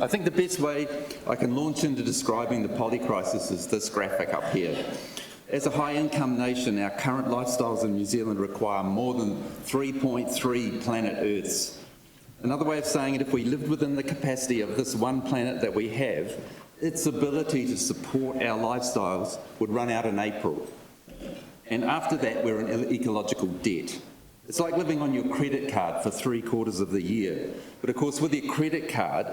I think the best way I can launch into describing the polycrisis is this graphic up here. As a high-income nation, our current lifestyles in New Zealand require more than 3.3 planet Earths. Another way of saying it, if we lived within the capacity of this one planet that we have, its ability to support our lifestyles would run out in April. And after that, we're in ecological debt. It's like living on your credit card for 3/4 of the year. But of course, with your credit card,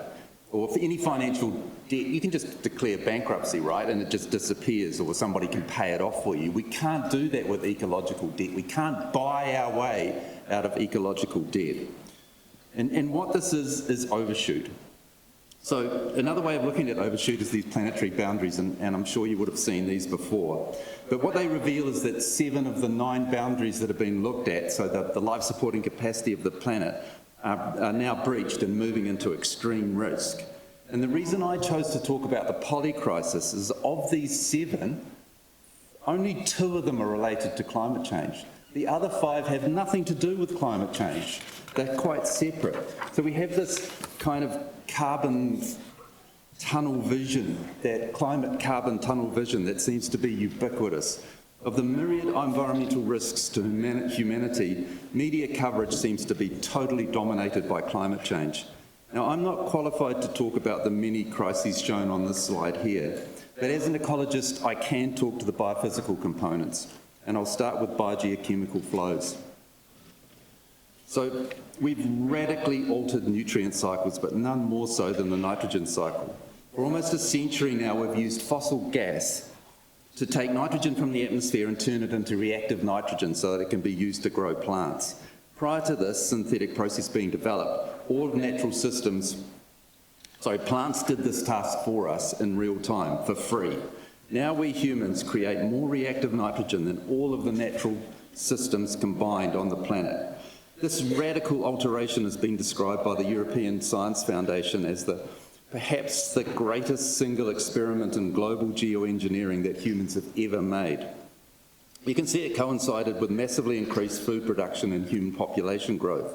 or for any financial debt, you can just declare bankruptcy, right? And it just disappears, or somebody can pay it off for you. We can't do that with ecological debt. We can't buy our way out of ecological debt. And what this is overshoot. So another way of looking at overshoot is these planetary boundaries, and I'm sure you would have seen these before. But what they reveal is that 7 of the 9 boundaries that have been looked at, so that the life-supporting capacity of the planet, are now breached and moving into extreme risk. And the reason I chose to talk about the polycrisis is of these 7, only 2 of them are related to climate change. The other 5 have nothing to do with climate change. They're quite separate. So we have this kind of carbon tunnel vision, that climate carbon tunnel vision that seems to be ubiquitous. Of the myriad environmental risks to humanity, media coverage seems to be totally dominated by climate change. Now, I'm not qualified to talk about the many crises shown on this slide here, but as an ecologist, I can talk to the biophysical components, and I'll start with biogeochemical flows. So we've radically altered nutrient cycles, but none more so than the nitrogen cycle. For almost a century now, we've used fossil gas to take nitrogen from the atmosphere and turn it into reactive nitrogen so that it can be used to grow plants. Prior to this synthetic process being developed, all of natural systems, plants did this task for us in real time, for free. Now we humans create more reactive nitrogen than all of the natural systems combined on the planet. This radical alteration has been described by the European Science Foundation as perhaps the greatest single experiment in global geoengineering that humans have ever made. You can see it coincided with massively increased food production and human population growth.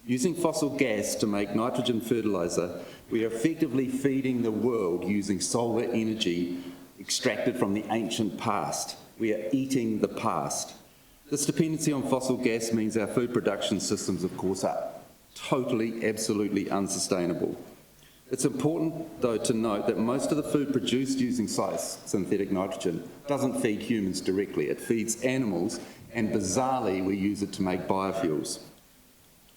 Using fossil gas to make nitrogen fertilizer, we are effectively feeding the world using solar energy extracted from the ancient past. We are eating the past. This dependency on fossil gas means our food production systems, of course, are totally, absolutely unsustainable. It's important, though, to note that most of the food produced using synthetic nitrogen doesn't feed humans directly. It feeds animals, and bizarrely, we use it to make biofuels.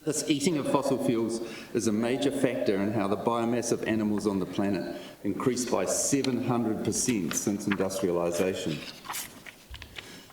This eating of fossil fuels is a major factor in how the biomass of animals on the planet increased by 700% since industrialisation.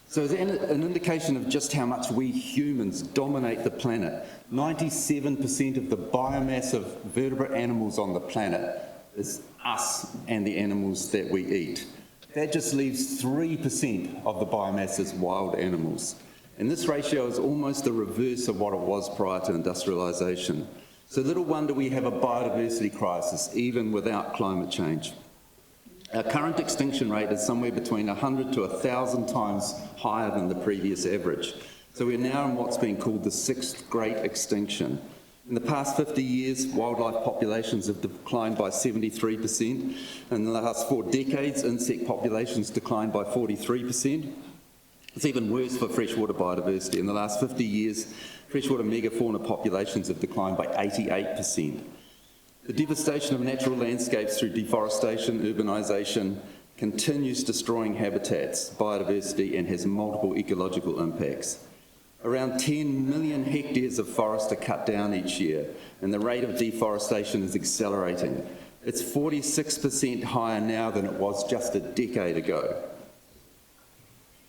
So as an indication of just how much we humans dominate the planet, 97% of the biomass of vertebrate animals on the planet is us and the animals that we eat. That just leaves 3% of the biomass as wild animals. And this ratio is almost the reverse of what it was prior to industrialisation. So little wonder we have a biodiversity crisis, even without climate change. Our current extinction rate is somewhere between 100 to 1,000 times higher than the previous average. So we're now in what's been called the 6th Great Extinction. In the past 50 years, wildlife populations have declined by 73%. In the last 4 decades, insect populations declined by 43%. It's even worse for freshwater biodiversity. In the last 50 years, freshwater megafauna populations have declined by 88%. The devastation of natural landscapes through deforestation, urbanisation, continues destroying habitats, biodiversity, and has multiple ecological impacts. Around 10 million hectares of forest are cut down each year, and the rate of deforestation is accelerating. It's 46% higher now than it was just a decade ago.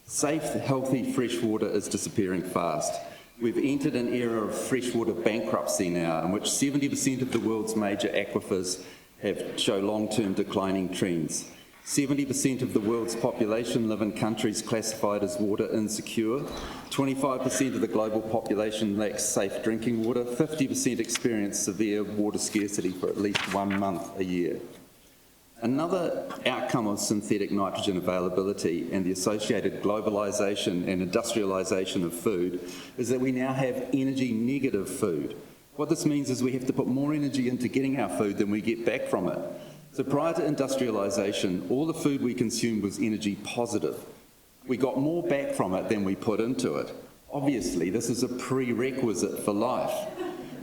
Safe, healthy freshwater is disappearing fast. We've entered an era of freshwater bankruptcy now, in which 70% of the world's major aquifers show long-term declining trends. 70% of the world's population live in countries classified as water insecure. 25% of the global population lacks safe drinking water. 50% experience severe water scarcity for at least 1 month a year. Another outcome of synthetic nitrogen availability and the associated globalisation and industrialisation of food is that we now have energy negative food. What this means is we have to put more energy into getting our food than we get back from it. So prior to industrialisation, all the food we consumed was energy positive. We got more back from it than we put into it. Obviously, this is a prerequisite for life.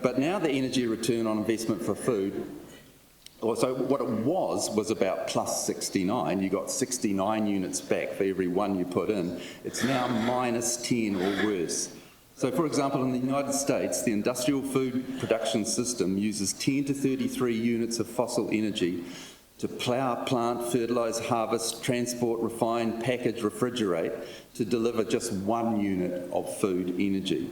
But now the energy return on investment for food, so what it was about plus 69. You got 69 units back for every one you put in. It's now minus 10 or worse. So, for example, in the United States, the industrial food production system uses 10 to 33 units of fossil energy to plough, plant, fertilise, harvest, transport, refine, package, refrigerate, to deliver just 1 unit of food energy.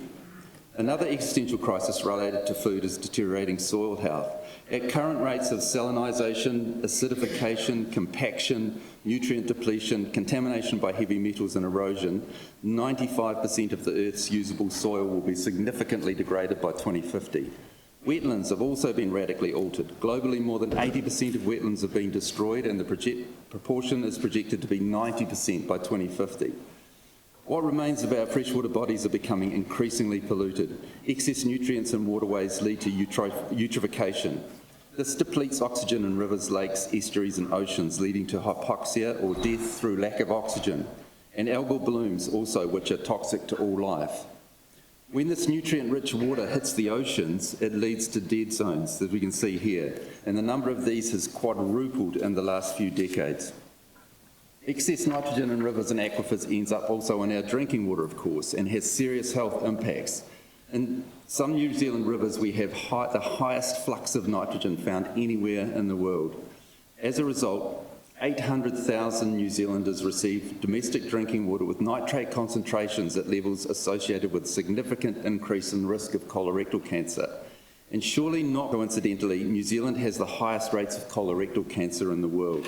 Another existential crisis related to food is deteriorating soil health. At current rates of salinisation, acidification, compaction, nutrient depletion, contamination by heavy metals and erosion, 95% of the Earth's usable soil will be significantly degraded by 2050. Wetlands have also been radically altered. Globally, more than 80% of wetlands have been destroyed, and the proportion is projected to be 90% by 2050. What remains of our freshwater bodies are becoming increasingly polluted. Excess nutrients in waterways lead to eutrophication. This depletes oxygen in rivers, lakes, estuaries and oceans, leading to hypoxia or death through lack of oxygen, and algal blooms also, which are toxic to all life. When this nutrient-rich water hits the oceans, it leads to dead zones, as we can see here, and the number of these has quadrupled in the last few decades. Excess nitrogen in rivers and aquifers ends up also in our drinking water, of course, and has serious health impacts. In some New Zealand rivers, we have the highest flux of nitrogen found anywhere in the world. As a result, 800,000 New Zealanders receive domestic drinking water with nitrate concentrations at levels associated with significant increase in risk of colorectal cancer. And surely not coincidentally, New Zealand has the highest rates of colorectal cancer in the world.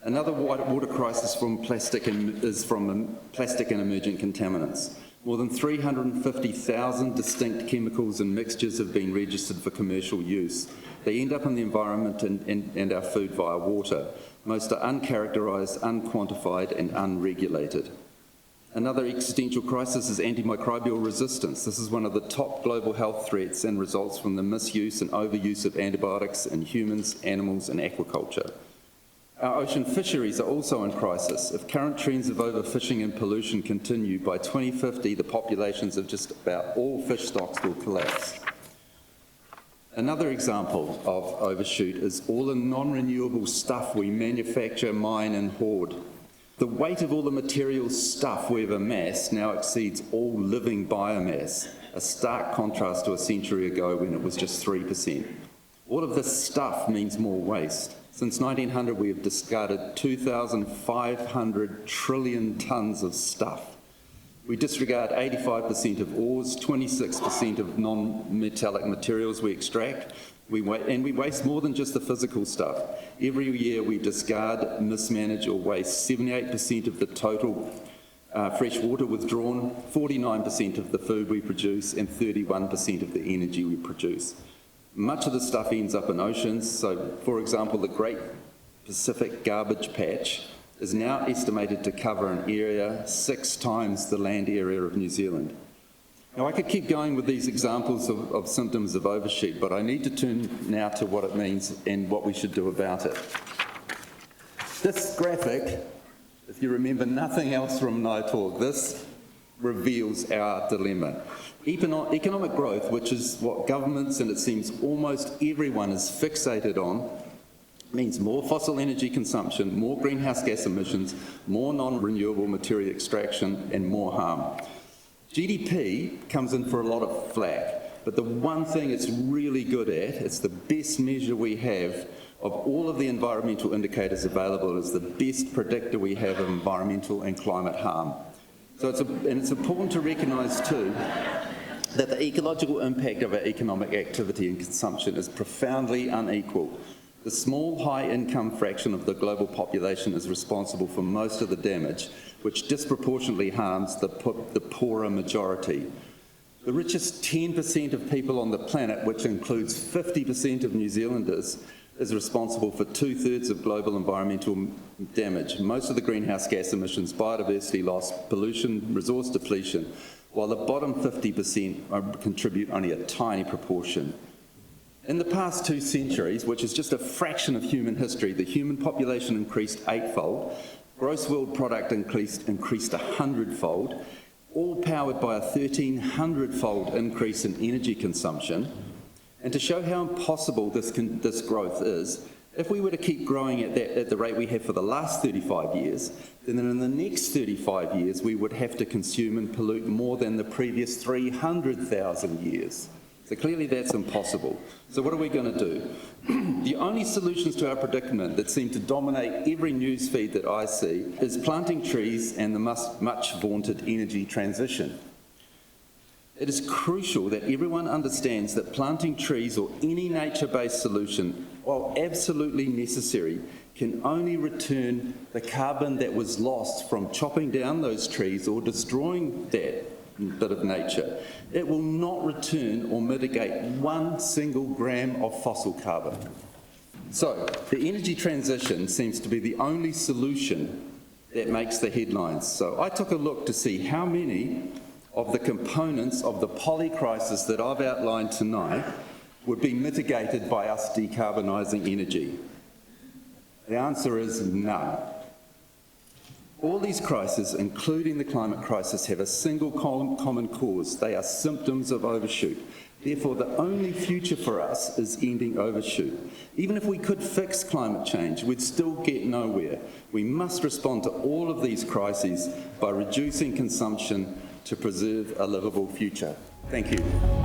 Another water crisis is from plastic and emergent contaminants. More than 350,000 distinct chemicals and mixtures have been registered for commercial use. They end up in the environment and our food via water. Most are uncharacterised, unquantified and unregulated. Another existential crisis is antimicrobial resistance. This is one of the top global health threats and results from the misuse and overuse of antibiotics in humans, animals and aquaculture. Our ocean fisheries are also in crisis. If current trends of overfishing and pollution continue, by 2050 the populations of just about all fish stocks will collapse. Another example of overshoot is all the non-renewable stuff we manufacture, mine and hoard. The weight of all the material stuff we've amassed now exceeds all living biomass, a stark contrast to a century ago when it was just 3%. All of this stuff means more waste. Since 1900, we have discarded 2,500 trillion tonnes of stuff. We disregard 85% of ores, 26% of non-metallic materials we extract, and we waste more than just the physical stuff. Every year we discard, mismanage or waste 78% of the total fresh water withdrawn, 49% of the food we produce, and 31% of the energy we produce. Much of the stuff ends up in oceans. So, for example, the Great Pacific Garbage Patch is now estimated to cover an area 6 times the land area of New Zealand. Now, I could keep going with these examples of symptoms of overshoot, but I need to turn now to what it means and what we should do about it. This graphic, if you remember nothing else from my talk, this reveals our dilemma. Economic growth, which is what governments and it seems almost everyone is fixated on, means more fossil energy consumption, more greenhouse gas emissions, more non-renewable material extraction and more harm. GDP comes in for a lot of flack, but the one thing it's really good at, it's the best measure we have of all of the environmental indicators available, is the best predictor we have of environmental and climate harm. So it's important to recognise too that the ecological impact of our economic activity and consumption is profoundly unequal. The small, high-income fraction of the global population is responsible for most of the damage, which disproportionately harms the poorer majority. The richest 10% of people on the planet, which includes 50% of New Zealanders, is responsible for 2/3 of global environmental damage. Most of the greenhouse gas emissions, biodiversity loss, pollution, resource depletion, while the bottom 50% contribute only a tiny proportion. In the past 2 centuries, which is just a fraction of human history, the human population increased 8-fold, gross world product increased 100-fold, all powered by a 1,300-fold increase in energy consumption. And to show how impossible this growth is, if we were to keep growing at the rate we have for the last 35 years, then in the next 35 years we would have to consume and pollute more than the previous 300,000 years. So clearly that's impossible. So what are we going to do? The only solutions to our predicament that seem to dominate every news feed that I see is planting trees and the much vaunted energy transition. It is crucial that everyone understands that planting trees or any nature-based solution, while absolutely necessary, can only return the carbon that was lost from chopping down those trees or destroying that bit of nature. It will not return or mitigate 1 single gram of fossil carbon. So, the energy transition seems to be the only solution that makes the headlines. So I took a look to see how many of the components of the polycrisis that I've outlined tonight would be mitigated by us decarbonising energy. The answer is none. All these crises, including the climate crisis, have a single common cause. They are symptoms of overshoot. Therefore, the only future for us is ending overshoot. Even if we could fix climate change, we'd still get nowhere. We must respond to all of these crises by reducing consumption to preserve a livable future. Thank you.